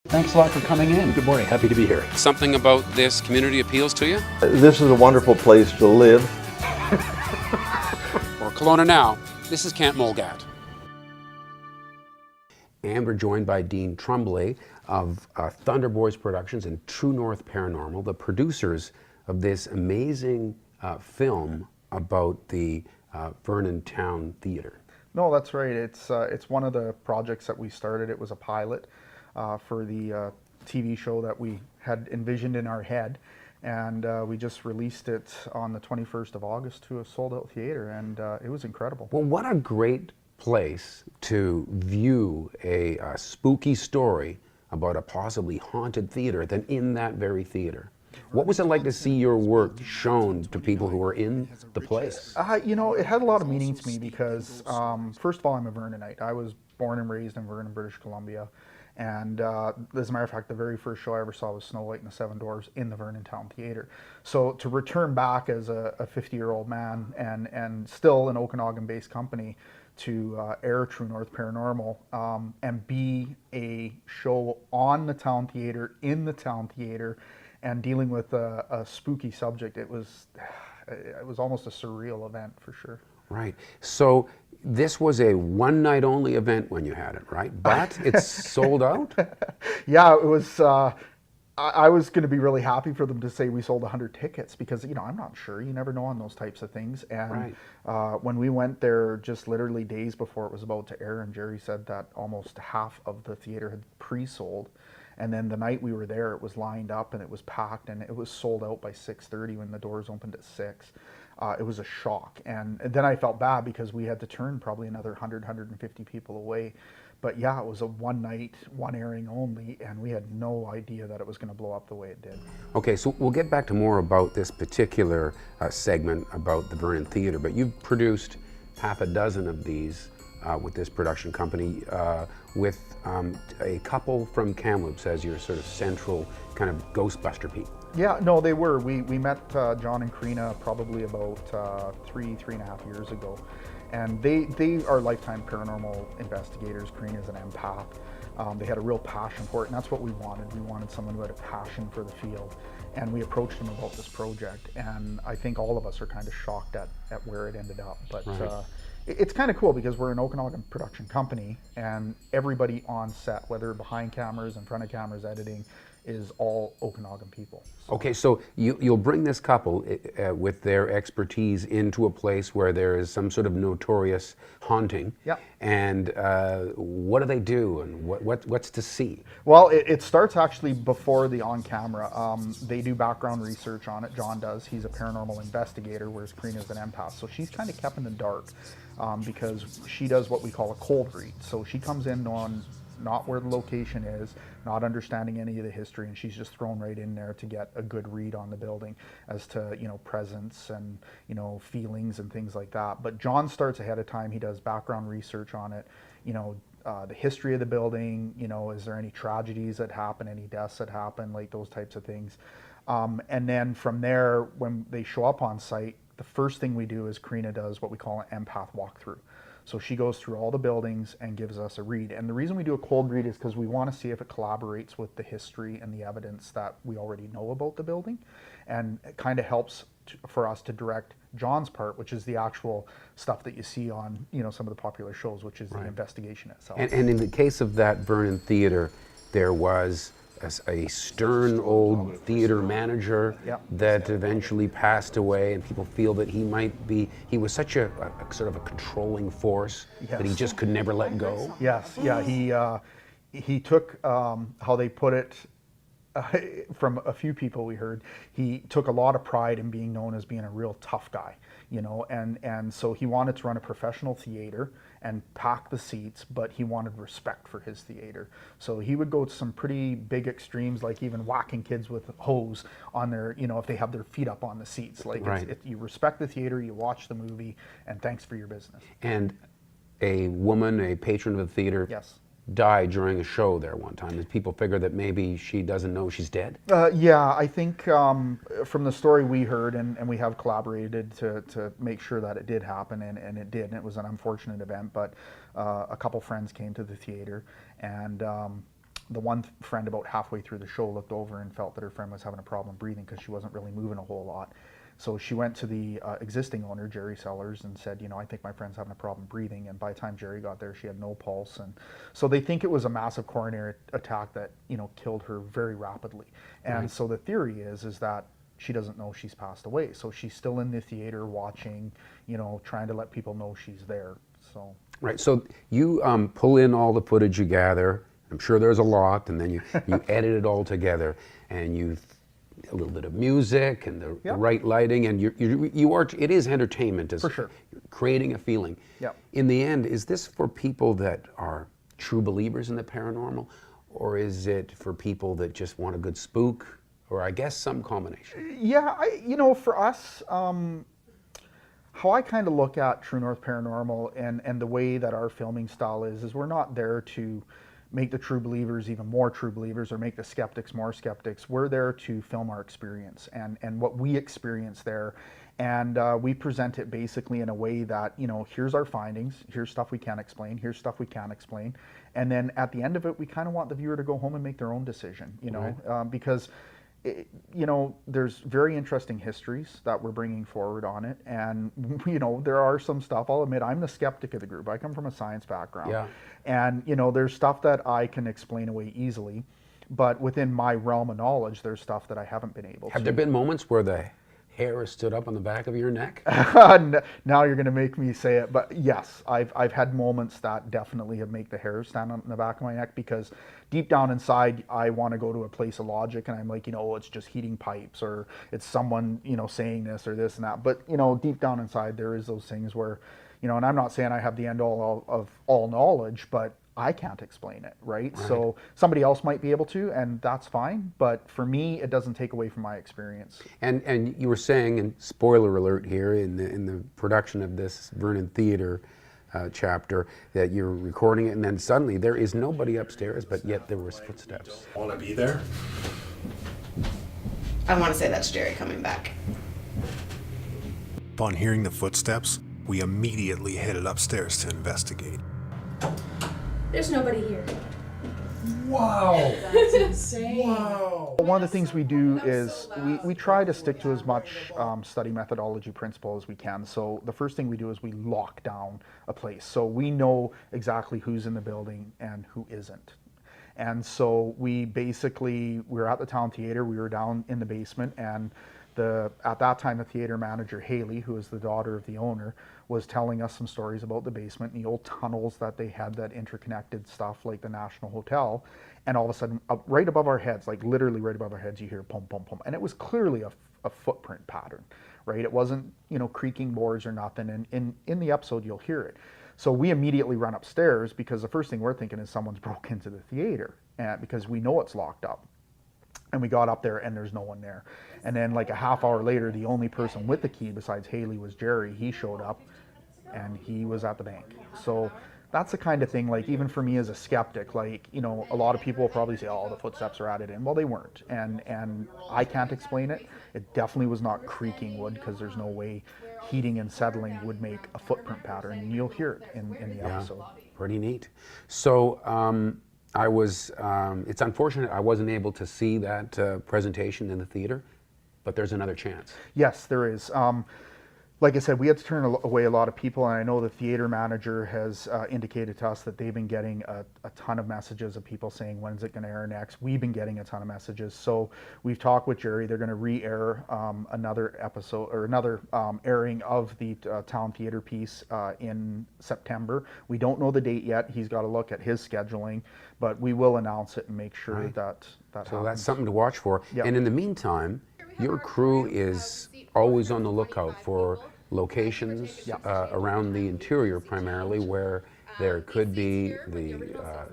Thanks a lot for coming in. Good morning. Happy to be here. Something about this community appeals to you? This is a wonderful place to live. For KelownaNow, this is Kent Molgat. And we're joined by Dean Trumbley of Thunder Boys Productions and True North Paranormal, the producers of this amazing film about the Vernon Towne Theater. No, that's right. It's one of the projects that we started. It was a pilot for the TV show that we had envisioned in our head, and we just released it on the 21st of August to a sold-out theater, and it was incredible. Well, what a great place to view a spooky story about a possibly haunted theater than in that very theater. What was it like to see your work shown to people who were in the place? You know, it had a lot of meaning to me because, first of all, I'm a Vernonite. I was born and raised in Vernon, British Columbia. And as a matter of fact, the very first show I ever saw was Snow White and the Seven Dwarfs in the Vernon Towne Theater. So to return back as a 50-year-old man and still an Okanagan-based company to air True North Paranormal and be a show on the Town Theater, in the Town Theater, and dealing with a spooky subject, it was almost a surreal event for sure. Right. So this was a one-night only event when you had it, right? But it's sold out? Yeah, it was. I was going to be really happy for them to say we sold 100 tickets because, you know, I'm not sure. You never know on those types of things. And right. When we went there just literally days before it was about to air, and Jerry said that almost half of the theater had pre-sold. And then the night we were there, it was lined up and it was packed and it was sold out by 6:30 when the doors opened at 6. It was a shock. And then I felt bad because we had to turn probably another 100, 150 people away. But yeah, it was a one night, one airing only, and we had no idea that it was going to blow up the way it did. Okay, so we'll get back to more about this particular segment about the Vernon Theater, but you've produced half a dozen of these with this production company with a couple from Kamloops as your sort of central kind of Ghostbuster people. Yeah, no, they were. We met John and Karina probably about three and a half years ago. And they are lifetime paranormal investigators. Karina's an empath. They had a real passion for it, and that's what we wanted. We wanted someone who had a passion for the field. And we approached them about this project, and I think all of us are kind of shocked at where it ended up. But right. It's kind of cool because we're an Okanagan production company, and everybody on set, whether behind cameras, in front of cameras, editing, is all Okanagan people. So. Okay, so you'll bring this couple with their expertise into a place where there is some sort of notorious haunting. Yep. And what do they do, and what's to see? Well, it starts actually before the on-camera. They do background research on it. John does. He's a paranormal investigator, whereas Karina's an empath. So she's kind of kept in the dark because she does what we call a cold read. So she comes in on not where the location is, not understanding any of the history, and she's just thrown right in there to get a good read on the building as to, you know, presence and, you know, feelings and things like that. But John starts ahead of time. He does background research on it, you know, the history of the building, you know, is there any tragedies that happen, any deaths that happen, like those types of things. And then from there, when they show up on site, the first thing we do is Karina does what we call an empath walkthrough. So she goes through all the buildings and gives us a read. And the reason we do a cold read is because we want to see if it collaborates with the history and the evidence that we already know about the building. And it kind of helps for us to direct John's part, which is the actual stuff that you see on, you know, some of the popular shows, which is right. The investigation itself. And in the case of that Vernon Theater, there was a stern old theater manager yep. that eventually passed away, and people feel that he was such a sort of a controlling force yes. that he just could never let go. Yes, yeah, he took, how they put it, from a few people we heard, he took a lot of pride in being known as being a real tough guy, you know, and so he wanted to run a professional theater and pack the seats, but he wanted respect for his theater. So he would go to some pretty big extremes, like even whacking kids with hose on their, you know, if they have their feet up on the seats. Like right. You respect the theater, you watch the movie, and thanks for your business. And a woman, a patron of the theater, yes. died during a show there one time. Did people figure that maybe she doesn't know she's dead? Yeah, I think from the story we heard, and we have collaborated to make sure that it did happen, and it did, and it was an unfortunate event, but a couple friends came to the theater, and the one friend about halfway through the show looked over and felt that her friend was having a problem breathing because she wasn't really moving a whole lot. So she went to the existing owner, Jerry Sellers, and said, I think my friend's having a problem breathing. And by the time Jerry got there, she had no pulse. And so they think it was a massive coronary attack that, killed her very rapidly. And so the theory is that she doesn't know she's passed away. So she's still in the theater watching, trying to let people know she's there. So. Right. So you pull in all the footage you gather. I'm sure there's a lot, and then you edit it all together, and you a little bit of music and the right lighting, and it is entertainment. For sure. You're creating a feeling. Yep. In the end, is this for people that are true believers in the paranormal, or is it for people that just want a good spook, or I guess some combination? Yeah, for us, how I kind of look at True North Paranormal and the way that our filming style is we're not there to make the true believers even more true believers or make the skeptics more skeptics. We're there to film our experience and what we experience there. And we present it basically in a way that, here's our findings, here's stuff we can explain, here's stuff we can't explain. And then at the end of it, we kind of want the viewer to go home and make their own decision, because there's very interesting histories that we're bringing forward on it. And, there are some stuff, I'll admit, I'm the skeptic of the group. I come from a science background. Yeah. And, there's stuff that I can explain away easily. But within my realm of knowledge, there's stuff that I haven't been able to. Have there been moments where the hair has stood up on the back of your neck? Now you're going to make me say it. But yes, I've had moments that definitely have made the hair stand on the back of my neck, because deep down inside, I want to go to a place of logic, and I'm like, it's just heating pipes, or it's someone, saying this or this and that. But, deep down inside, there is those things where, and I'm not saying I have the end all of all knowledge, but I can't explain it, right? So somebody else might be able to, and that's fine. But for me, it doesn't take away from my experience. And you were saying, and spoiler alert here, in the production of this Vernon Theater chapter, that you're recording it, and then suddenly there is nobody upstairs, but yet there was footsteps. Want to be there? I want to say that's Jerry coming back. Upon hearing the footsteps, we immediately headed upstairs to investigate. There's nobody here. Wow! That's insane. Wow! One of the things we do is we try to stick to as much study methodology principle as we can. So the first thing we do is we lock down a place. So we know exactly who's in the building and who isn't. And so we were at the town theater, we were down in the basement, and at that time the theater manager, Haley, who is the daughter of the owner, was telling us some stories about the basement and the old tunnels that they had that interconnected stuff like the National Hotel. And all of a sudden, right above our heads, like literally right above our heads, you hear pum, pum, pum. And it was clearly a footprint pattern, right? It wasn't, creaking boards or nothing. And in the episode, you'll hear it. So we immediately run upstairs, because the first thing we're thinking is someone's broke into the theater, because we know it's locked up. And we got up there and there's no one there. And then like a half hour later, the only person with the key besides Haley was Jerry. He showed up and he was at the bank. So that's the kind of thing, like, even for me as a skeptic, like, a lot of people will probably say, oh, the footsteps are added in. Well, they weren't. And I can't explain it. It definitely was not creaking wood, because there's no way heating and settling would make a footprint pattern. And you'll hear it in the episode. Pretty neat. So it's unfortunate I wasn't able to see that presentation in the theater, but there's another chance. Yes, there is. Like I said, we had to turn away a lot of people, and I know the theater manager has indicated to us that they've been getting a ton of messages of people saying, when's it going to air next? We've been getting a ton of messages. So we've talked with Jerry. They're going to re-air another episode, or another airing of the town theater piece in September. We don't know the date yet. He's got to look at his scheduling, but we will announce it and make sure that happens. So that's something to watch for. Yep. And in the meantime, your crew is always on the lookout for locations around the interior, primarily, where there could be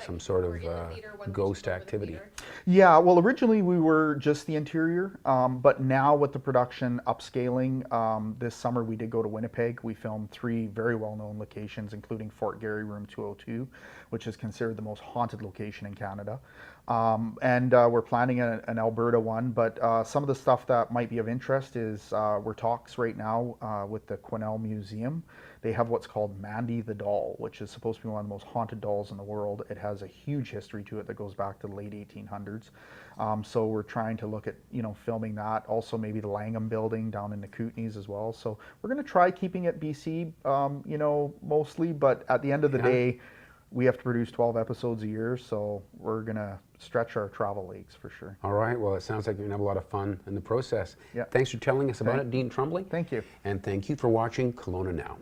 some sort of ghost activity. Yeah, well, originally we were just the interior, but now with the production upscaling, this summer we did go to Winnipeg. We filmed 3 very well-known locations, including Fort Garry Room 202, which is considered the most haunted location in Canada. And we're planning an Alberta one, but some of the stuff that might be of interest is we're talks right now with the Quesnel Museum. They have what's called Mandy the Doll, which is supposed to be one of the most haunted dolls in the world. It has a huge history to it that goes back to the late 1800s. So we're trying to look at, filming that. Also maybe the Langham building down in the Kootenays as well. So we're going to try keeping it BC, mostly, but at the end of the day, we have to produce 12 episodes a year, so we're going to stretch our travel legs for sure. All right, well, it sounds like you're going to have a lot of fun in the process. Yeah. Thanks for telling us about it, Dean Trumbley. Thank you. And thank you for watching Kelowna Now.